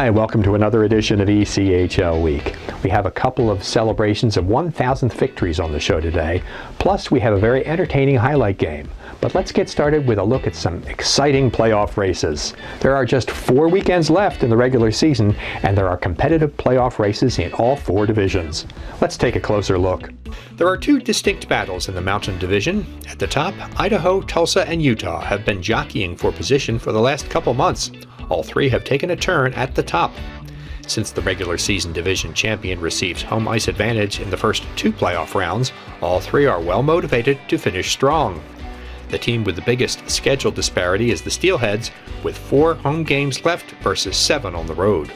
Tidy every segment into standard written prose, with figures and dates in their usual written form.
Hi, welcome to another edition of ECHL Week. We have a couple of celebrations of 1,000th victories on the show today, plus we have a very entertaining highlight game. But let's get started with a look at some exciting playoff races. There are just 4 weekends left in the regular season, and there are competitive playoff races in all 4 divisions. Let's take a closer look. There are 2 distinct battles in the Mountain Division. At the top, Idaho, Tulsa, and Utah have been jockeying for position for the last couple months. All 3 have taken a turn at the top. Since the regular season division champion receives home ice advantage in the first 2 playoff rounds, all 3 are well motivated to finish strong. The team with the biggest schedule disparity is the Steelheads, with 4 home games left versus 7 on the road.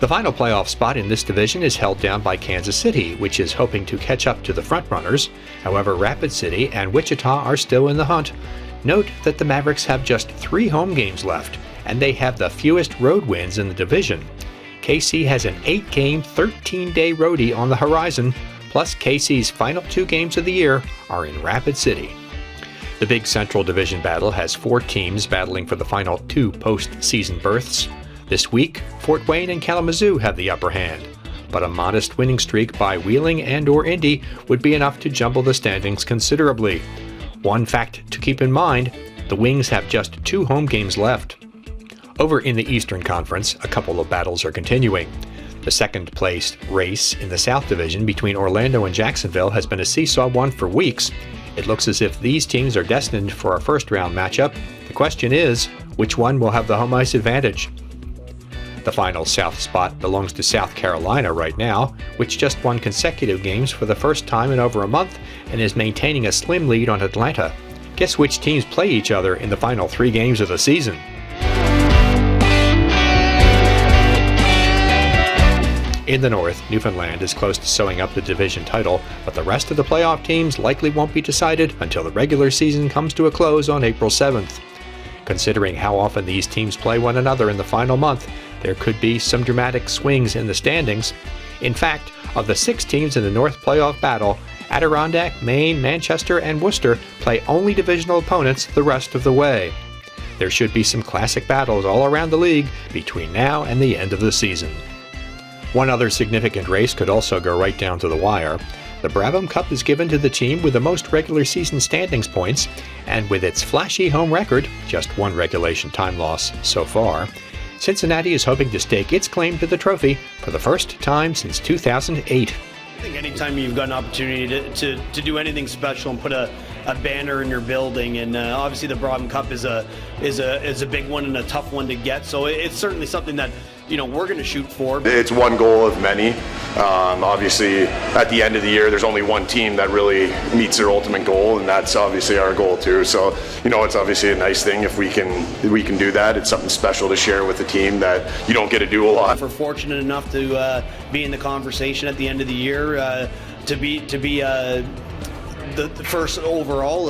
The final playoff spot in this division is held down by Kansas City, which is hoping to catch up to the frontrunners. However, Rapid City and Wichita are still in the hunt. Note that the Mavericks have just 3 home games left, and they have the fewest road wins in the division. KC has an 8-game, 13-day roadie on the horizon, plus KC's final 2 games of the year are in Rapid City. The big Central Division battle has 4 teams battling for the final 2 postseason berths. This week, Fort Wayne and Kalamazoo have the upper hand, but a modest winning streak by Wheeling and/or Indy would be enough to jumble the standings considerably. One fact to keep in mind, the Wings have just 2 home games left. Over in the Eastern Conference, a couple of battles are continuing. The second-placed race in the South Division between Orlando and Jacksonville has been a seesaw one for weeks. It looks as if these teams are destined for a first-round matchup. The question is, which one will have the home ice advantage? The final South spot belongs to South Carolina right now, which just won consecutive games for the first time in over a month and is maintaining a slim lead on Atlanta. Guess which teams play each other in the final 3 games of the season? In the North, Newfoundland is close to sewing up the division title, but the rest of the playoff teams likely won't be decided until the regular season comes to a close on April 7th. Considering how often these teams play one another in the final month, there could be some dramatic swings in the standings. In fact, of the 6 teams in the North playoff battle, Adirondack, Maine, Manchester, and Worcester play only divisional opponents the rest of the way. There should be some classic battles all around the league between now and the end of the season. One other significant race could also go right down to the wire. The Brabham Cup is given to the team with the most regular season standings points, and with its flashy home record, just 1 regulation time loss so far, Cincinnati is hoping to stake its claim to the trophy for the first time since 2008. I think anytime you've got an opportunity to do anything special and put a banner in your building, and obviously the Brabham Cup is a big one and a tough one to get, so it's certainly something that we're going to shoot for. It's one goal of many. Obviously, at the end of the year, there's only one team that really meets their ultimate goal, and that's obviously our goal too. So, it's obviously a nice thing if we can do that. It's something special to share with the team that you don't get to do a lot. If we're fortunate enough to be in the conversation at the end of the year, to be the first overall,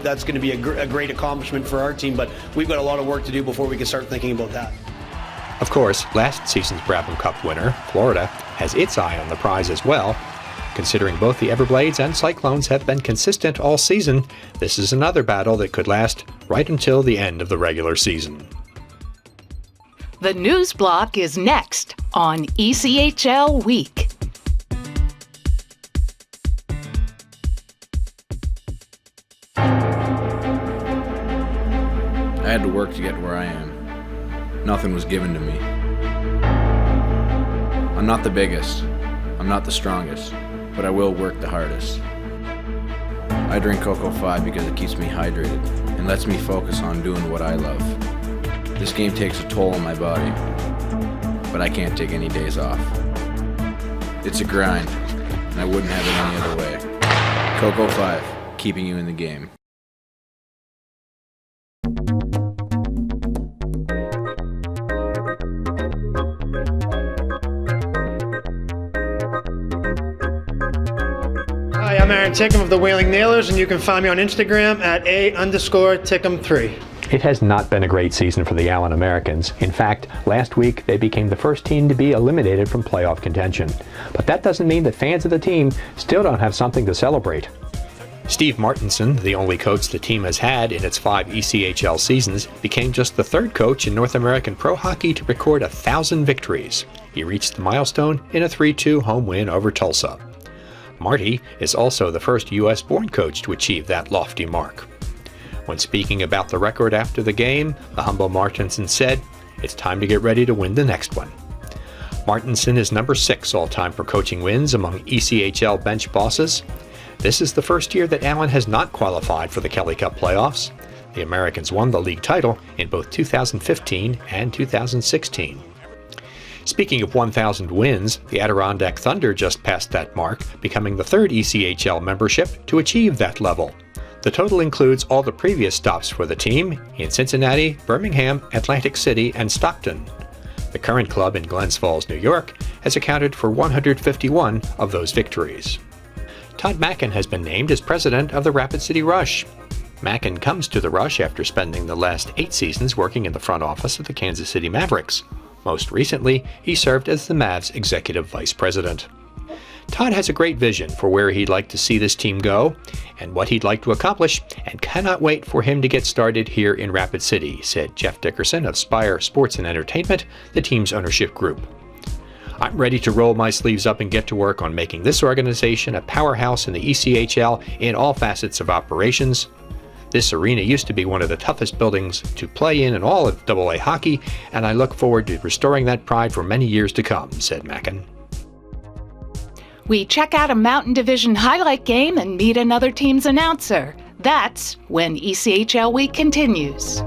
that's going to be a great accomplishment for our team. But we've got a lot of work to do before we can start thinking about that. Of course, last season's Brabham Cup winner, Florida, has its eye on the prize as well. Considering both the Everblades and Cyclones have been consistent all season, this is another battle that could last right until the end of the regular season. The news block is next on ECHL Week. I had to work to get where I am. Nothing was given to me. I'm not the biggest, I'm not the strongest, but I will work the hardest. I drink Cocoa 5 because it keeps me hydrated and lets me focus on doing what I love. This game takes a toll on my body, but I can't take any days off. It's a grind, and I wouldn't have it any other way. Cocoa 5, keeping you in the game. Hi, I'm Aaron Tickham of the Whaling Nailers, and you can find me on Instagram at @A_Tickham3. It has not been a great season for the Allen Americans. In fact, last week they became the first team to be eliminated from playoff contention. But that doesn't mean that fans of the team still don't have something to celebrate. Steve Martinson, the only coach the team has had in its 5 ECHL seasons, became just the 3rd coach in North American Pro Hockey to record 1,000 victories. He reached the milestone in a 3-2 home win over Tulsa. Marty is also the first U.S.-born coach to achieve that lofty mark. When speaking about the record after the game, the humble Martinson said, "It's time to get ready to win the next one." Martinson is number 6 all-time for coaching wins among ECHL bench bosses. This is the first year that Allen has not qualified for the Kelly Cup playoffs. The Americans won the league title in both 2015 and 2016. Speaking of 1,000 wins, the Adirondack Thunder just passed that mark, becoming the 3rd ECHL membership to achieve that level. The total includes all the previous stops for the team in Cincinnati, Birmingham, Atlantic City, and Stockton. The current club in Glens Falls, New York, has accounted for 151 of those victories. Todd Mackin has been named as president of the Rapid City Rush. Mackin comes to the Rush after spending the last 8 seasons working in the front office of the Kansas City Mavericks. Most recently, he served as the Mavs executive vice president. Todd has a great vision for where he'd like to see this team go and what he'd like to accomplish, and cannot wait for him to get started here in Rapid City, said Jeff Dickerson of Spire Sports and Entertainment, the team's ownership group. "I'm ready to roll my sleeves up and get to work on making this organization a powerhouse in the ECHL in all facets of operations. This arena used to be one of the toughest buildings to play in all of AA hockey, and I look forward to restoring that pride for many years to come," said Mackin. We check out a Mountain Division highlight game and meet another team's announcer. That's when ECHL Week continues.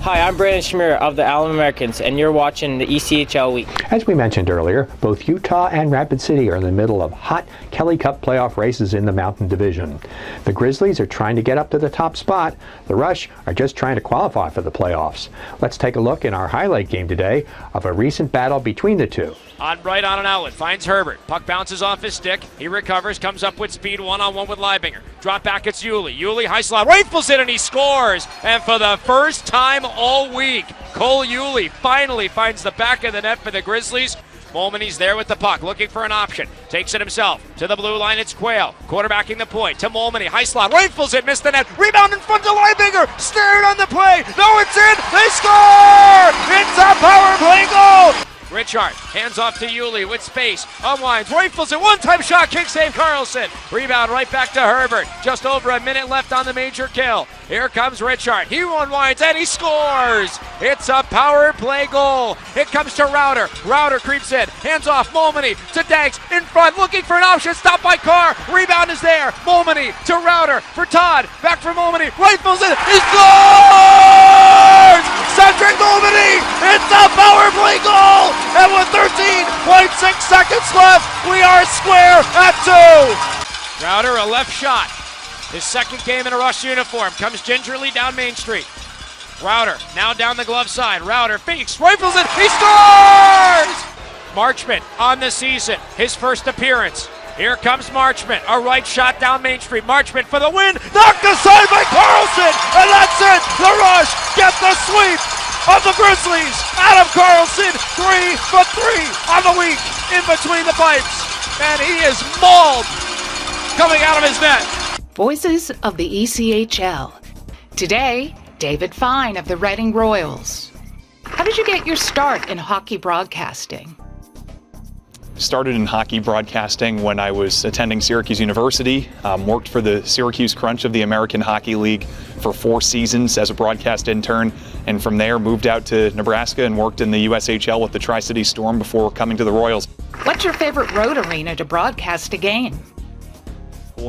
Hi, I'm Brandon Schmier of the Allen Americans, and you're watching the ECHL Week. As we mentioned earlier, both Utah and Rapid City are in the middle of hot Kelly Cup playoff races in the Mountain Division. The Grizzlies are trying to get up to the top spot. The Rush are just trying to qualify for the playoffs. Let's take a look in our highlight game today of a recent battle between the two. Right on an outlet, finds Herbert. Puck bounces off his stick. He recovers, comes up with speed, one-on-one with Leibinger. Drop back, it's Yulee. Yulee, high slot, rifles it, and he scores. And for the first time all week, Cole Yulee finally finds the back of the net for the Grizzlies. Momany's there with the puck, looking for an option. Takes it himself. To the blue line, it's Quayle. Quarterbacking the point to Momany. High slot, rifles it, missed the net. Rebound in front to Leibinger. Stared on the play. No, it's in. They score! It's a power play goal! Richard, hands off to Yulee with space, unwinds, rifles it, one-time shot, kick save Carlson. Rebound right back to Herbert, just over a minute left on the major kill. Here comes Richard, he unwinds and he scores. It's a power play goal. It comes to Router, Router creeps in, hands off, Momany to Danks, in front, looking for an option, stopped by Carr, rebound is there, Momany to Router, for Todd, back for Momany, rifles it, he scores! Cedric Momany, it's a power play goal! And with 13.6 seconds left, we are square at 2. Router, a left shot. His second game in a Rush uniform. Comes gingerly down Main Street. Router, now down the glove side. Router fakes, rifles it, he scores! Marchment on the season, his first appearance. Here comes Marchment, a right shot down Main Street. Marchment for the win, knocked aside by Carlson, and that's it. The Rush get the sweep of the Grizzlies. Adam Carlson, 3 for 3 on the week in between the pipes, and he is mauled coming out of his net. Voices of the ECHL. Today, David Fine of the Reading Royals. How did you get your start in hockey broadcasting? Started in hockey broadcasting when I was attending Syracuse University, worked for the Syracuse Crunch of the American Hockey League for 4 seasons as a broadcast intern, and from there moved out to Nebraska and worked in the USHL with the Tri-City Storm before coming to the Royals. What's your favorite road arena to broadcast a game?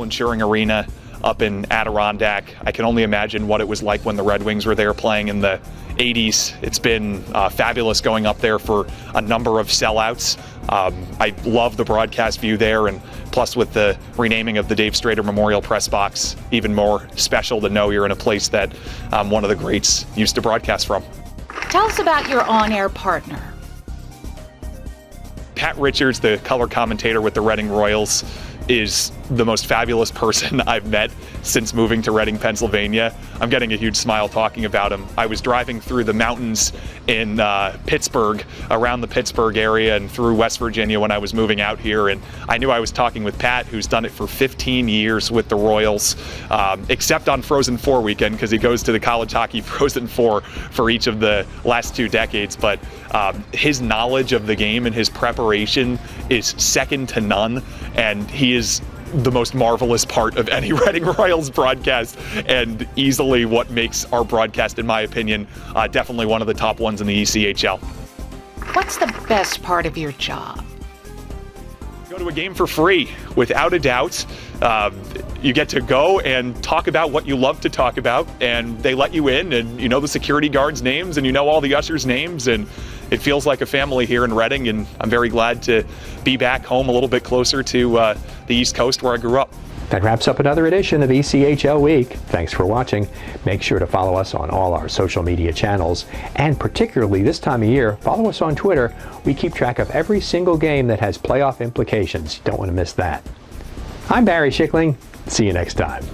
Insuring Arena up in Adirondack. I can only imagine what it was like when the Red Wings were there playing in the 80s. It's been fabulous going up there for a number of sellouts. I love the broadcast view there, and plus with the renaming of the Dave Strader Memorial Press Box, even more special to know you're in a place that one of the greats used to broadcast from. Tell us about your on-air partner. Pat Richards, the color commentator with the Reading Royals, is the most fabulous person I've met since moving to Reading, Pennsylvania. I'm getting a huge smile talking about him. I was driving through the mountains in Pittsburgh, around the Pittsburgh area and through West Virginia when I was moving out here, and I knew I was talking with Pat, who's done it for 15 years with the Royals, except on Frozen Four weekend, because he goes to the college hockey Frozen Four for each of the last 2 decades. But his knowledge of the game and his preparation is second to none, and he is the most marvelous part of any Reading Royals broadcast, and easily what makes our broadcast, in my opinion, definitely one of the top ones in the ECHL. What's the best part of your job? Go to a game for free, without a doubt. You get to go and talk about what you love to talk about, and they let you in, and you know the security guards' names, and you know all the ushers' names, and it feels like a family here in Reading, and I'm very glad to be back home a little bit closer to the East Coast where I grew up. That wraps up another edition of ECHL Week. Thanks for watching. Make sure to follow us on all our social media channels, and particularly this time of year, follow us on Twitter. We keep track of every single game that has playoff implications. You don't want to miss that. I'm Barry Schickling. See you next time.